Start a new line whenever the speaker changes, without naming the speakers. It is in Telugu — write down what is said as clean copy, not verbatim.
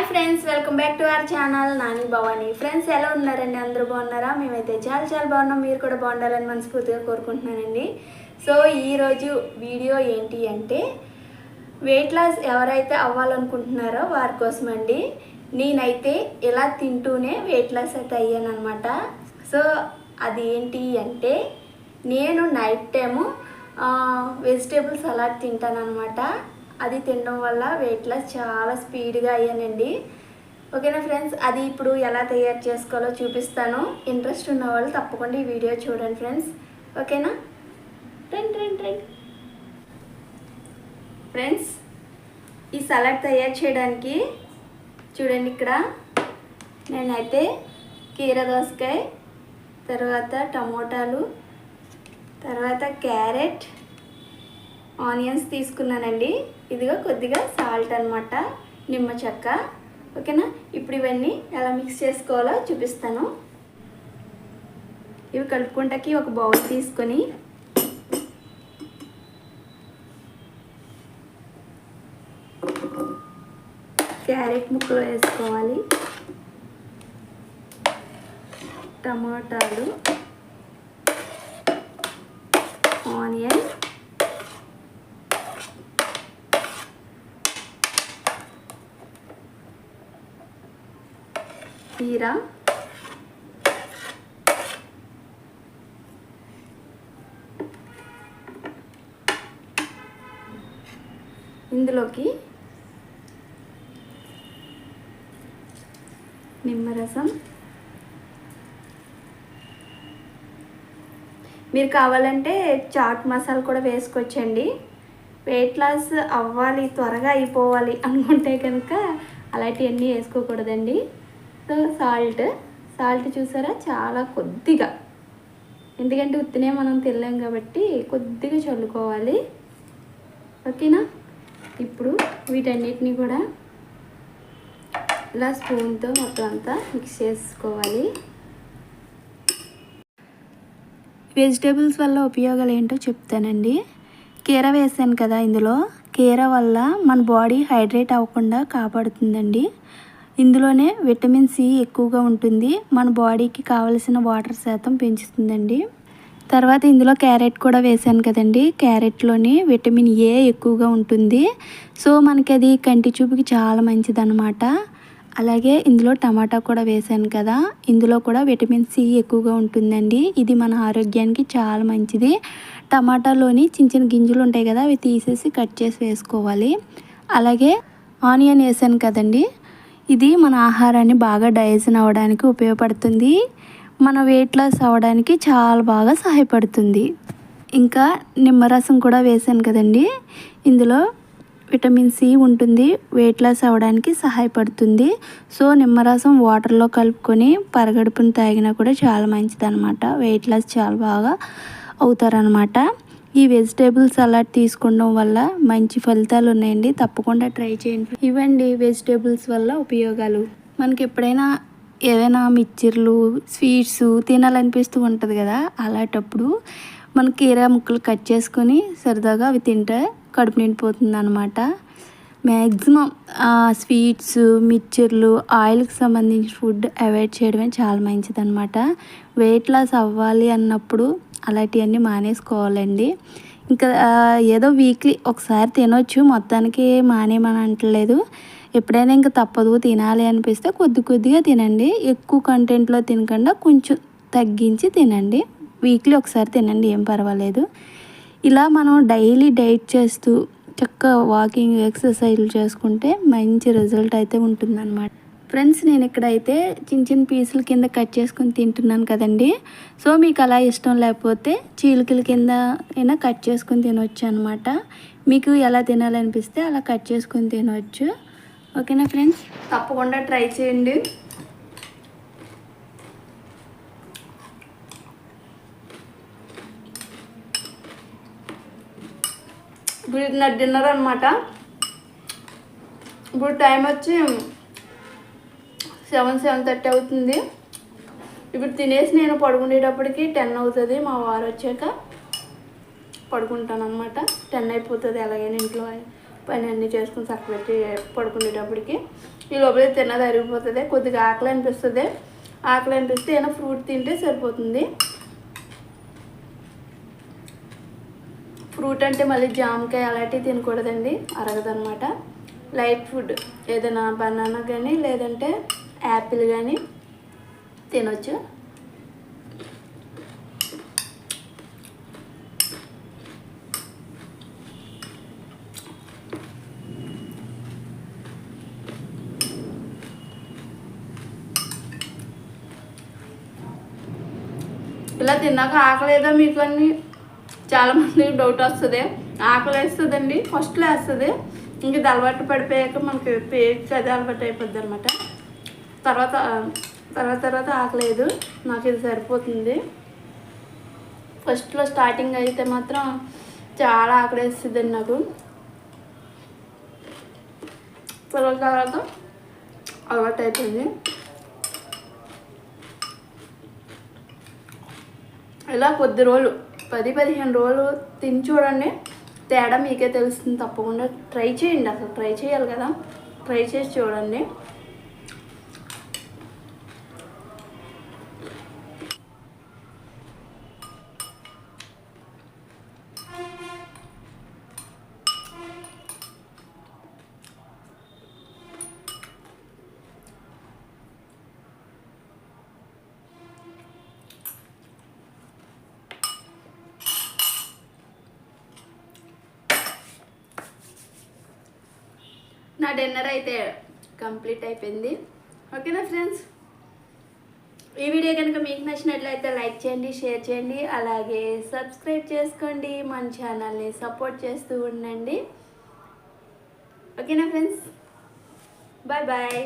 Hi friends, welcome back to our channel Nani Bhavani. Friends, ఎలా ఉన్నారండి? అందరూ బాగున్నారా? మేమైతే చాలా బాగున్నాం. మీరు కూడా బాగుండాలని మనస్ఫూర్తిగా కోరుకుంటున్నానండి. సో ఈరోజు వీడియో ఏంటి అంటే, వెయిట్ లాస్ ఎవరైతే అవ్వాలనుకుంటున్నారో వారి కోసం అండి. నేనైతే ఇలా తింటూనే వెయిట్ లాస్ అయితే అయ్యాను అనమాట. సో అది ఏంటి అంటే, నేను నైట్ టైము వెజిటేబుల్ సలాడ్ తింటాను అనమాట. అది తినడం వల్ల వెయిట్ లాస్ చాలా స్పీడ్గా అయ్యానండి. ఓకేనా ఫ్రెండ్స్, అది ఇప్పుడు ఎలా తయారు చేసుకోవాలో చూపిస్తాను. ఇంట్రెస్ట్ ఉన్న వాళ్ళు తప్పకుండా ఈ వీడియో చూడండి ఫ్రెండ్స్. ఓకేనా? రండి ఫ్రెండ్స్, ఈ సలాడ్ తయారు చేయడానికి చూడండి, ఇక్కడ నేనైతే కీర దోసకాయ, తర్వాత టమోటాలు, తర్వాత క్యారెట్, ఆనియన్స్ తీసుకున్నానండి. ఇదిగో కొద్దిగా సాల్ట్ అనమాట, నిమ్మ చెక్క. ఓకేనా? ఇప్పుడు ఇవన్నీ ఎలా మిక్స్ చేసుకోవాలో చూపిస్తాను. ఇవి కలుపుకుంటాకి ఒక బౌల్ తీసుకొని క్యారెట్ ముక్కలు వేసుకోవాలి, టమాటాలు, ఆనియన్, కీర, ఇందులోకి నిమ్మరసం. మీరు కావాలంటే చాట్ మసాలా కూడా వేసుకోవచ్చండి. వెయిట్ లాస్ అవ్వాలి, త్వరగా అయిపోవాలి అనుకుంటే కనుక అలాంటివన్నీ వేసుకోకూడదండి. సో సాల్ట్ చూసారా, చాలా కొద్దిగా, ఎందుకంటే ఉత్తినే మనం తినలేం కాబట్టి కొద్దిగా చల్లుకోవాలి. ఓకేనా? ఇప్పుడు వీటన్నిటిని కూడా ఇలా స్పూన్తో మొత్తం అంతా మిక్స్ చేసుకోవాలి. వెజిటేబుల్స్ వల్ల ఉపయోగాలు ఏంటో చెప్తానండి. కీర వేసాను కదా, ఇందులో కీర వల్ల మన బాడీ హైడ్రేట్ అవ్వకుండా కాపాడుతుందండి. ఇందులోనే విటమిన్ సి ఎక్కువగా ఉంటుంది, మన బాడీకి కావలసిన వాటర్ శాతం పెంచుతుందండి. తర్వాత ఇందులో క్యారెట్ కూడా వేసాను కదండి, క్యారెట్లోని విటమిన్ ఏ ఎక్కువగా ఉంటుంది. సో మనకి అది కంటి చూపుకి చాలా మంచిదన్నమాట. అలాగే ఇందులో టమాటా కూడా వేసాను కదా, ఇందులో కూడా విటమిన్ సి ఎక్కువగా ఉంటుందండి. ఇది మన ఆరోగ్యానికి చాలా మంచిది. టమాటాలోని చిన్న గింజలు ఉంటాయి కదా, అవి తీసేసి కట్ చేసి వేసుకోవాలి. అలాగే ఆనియన్ వేసాను కదండి, ఇది మన ఆహారాన్ని బాగా డైజెషన్ అవ్వడానికి ఉపయోగపడుతుంది. మన వెయిట్ లాస్ అవ్వడానికి చాలా బాగా సహాయపడుతుంది. ఇంకా నిమ్మరసం కూడా వేసాను కదండి, ఇందులో విటమిన్ సి ఉంటుంది, వెయిట్ లాస్ అవ్వడానికి సహాయపడుతుంది. సో నిమ్మరసం వాటర్లో కలుపుకొని పరగడుపుని తాగినా కూడా చాలా మంచిదన్నమాట. వెయిట్ లాస్ చాలా బాగా అవుతారనమాట. ఈ వెజిటేబుల్ సలాడ్ తీసుకోవడం వల్ల మంచి ఫలితాలు ఉన్నాయండి, తప్పకుండా ట్రై చేయండి. ఇవండి వెజిటేబుల్స్ వల్ల ఉపయోగాలు. మనకి ఎప్పుడైనా ఏదైనా మిక్చర్లు, స్వీట్స్ తినాలనిపిస్తూ ఉంటుంది కదా, అలాంటప్పుడు మన కీర ముక్కలు కట్ చేసుకొని సరదాగా అవి తింటే కడుపు నిండిపోతుంది అనమాట. మ్యాక్సిమం స్వీట్స్, మిక్చర్లు, ఆయిల్కి సంబంధించిన ఫుడ్ అవాయిడ్ చేయడమే చాలా మంచిదన్నమాట. వెయిట్ లాస్ అవ్వాలి అన్నప్పుడు అలాంటివన్నీ మానేసుకోవాలండి. ఇంకా ఏదో వీక్లీ ఒకసారి తినొచ్చు, మొత్తానికి మానేమని అంటలేదు. ఎప్పుడైనా ఇంకా తప్పదు, తినాలి అనిపిస్తే కొద్దిగా తినండి. ఎక్కువ కంటెంట్లో తినకుండా కొంచెం తగ్గించి తినండి. వీక్లీ ఒకసారి తినండి, ఏం పర్వాలేదు. ఇలా మనం డైలీ డైట్ చేస్తూ చక్కగా వాకింగ్, ఎక్సర్సైజ్లు చేసుకుంటే మంచి రిజల్ట్ అయితే ఉంటుందన్నమాట. ఫ్రెండ్స్, నేను ఇక్కడైతే చిన్న పీసుల కింద కట్ చేసుకొని తింటున్నాను కదండి. సో మీకు అలా ఇష్టం లేకపోతే చీలికల కింద అయినా కట్ చేసుకొని తినవచ్చు అనమాట. మీకు ఎలా తినాలనిపిస్తే అలా కట్ చేసుకొని తినవచ్చు. ఓకేనా ఫ్రెండ్స్, తప్పకుండా ట్రై చేయండి. ఇప్పుడు ఇది నా డిన్నర్ అనమాట. ఇప్పుడు టైం వచ్చి 7:30 అవుతుంది. ఇప్పుడు తినేసి నేను పడుకునేటప్పటికి 10 అవుతుంది. మా వారు వచ్చాక పడుకుంటాను అనమాట. 10 అయిపోతుంది. ఎలాగైనా ఇంట్లో పని అన్నీ చేసుకుని చక్కబెట్టి పడుకునేటప్పటికి ఈ లోపల తిన్నది అరిగిపోతుంది. కొద్దిగా ఆకలి అనిపిస్తుంది. ఆకలి అనిపిస్తే ఏమైనా ఫ్రూట్ తింటే సరిపోతుంది. ఫ్రూట్ అంటే మళ్ళీ జామకాయ అలాంటివి తినకూడదండి, అరగదనమాట. లైట్ ఫుడ్ ఏదైనా బనానా కానీ లేదంటే యాపిల్ కానీ తినొచ్చు. ఇలా తిన్నాక ఆకలేదా మీకు అని చాలామందికి డౌట్ వస్తుంది. ఆకలి వేస్తుందండి, ఫస్ట్లో వేస్తుంది. ఇంక ఇది అలవాటు పడిపోయాక మనకి పేరుకి అదే అలవాటు అయిపోద్ది అనమాట. తర్వాత ఆకలేదు. నాకు ఇది సరిపోతుంది. ఫస్ట్లో స్టార్టింగ్ అయితే మాత్రం చాలా ఆకలి వేస్తుందండి నాకు. తర్వాత అలవాటు అయిపోయింది. ఇలా కొద్ది రోజులు 10-15 రోజులు తిని చూడండి, తేడా మీకే తెలుస్తుంది. తప్పకుండా ట్రై చేయండి. అసలు ట్రై చేయాలి కదా, ట్రై చేసి చూడండి. నా డిన్నర్ అయితే కంప్లీట్ అయిపోయింది. ఓకేనా ఫ్రెండ్స్, ఈ వీడియో కనుక మీకు నచ్చినట్లయితే లైక్ చేయండి, షేర్ చేయండి, అలాగే సబ్స్క్రైబ్ చేసుకోండి. మన ఛానల్ని సపోర్ట్ చేస్తూ ఉండండి. ఓకేనా ఫ్రెండ్స్, బాయ్ బాయ్.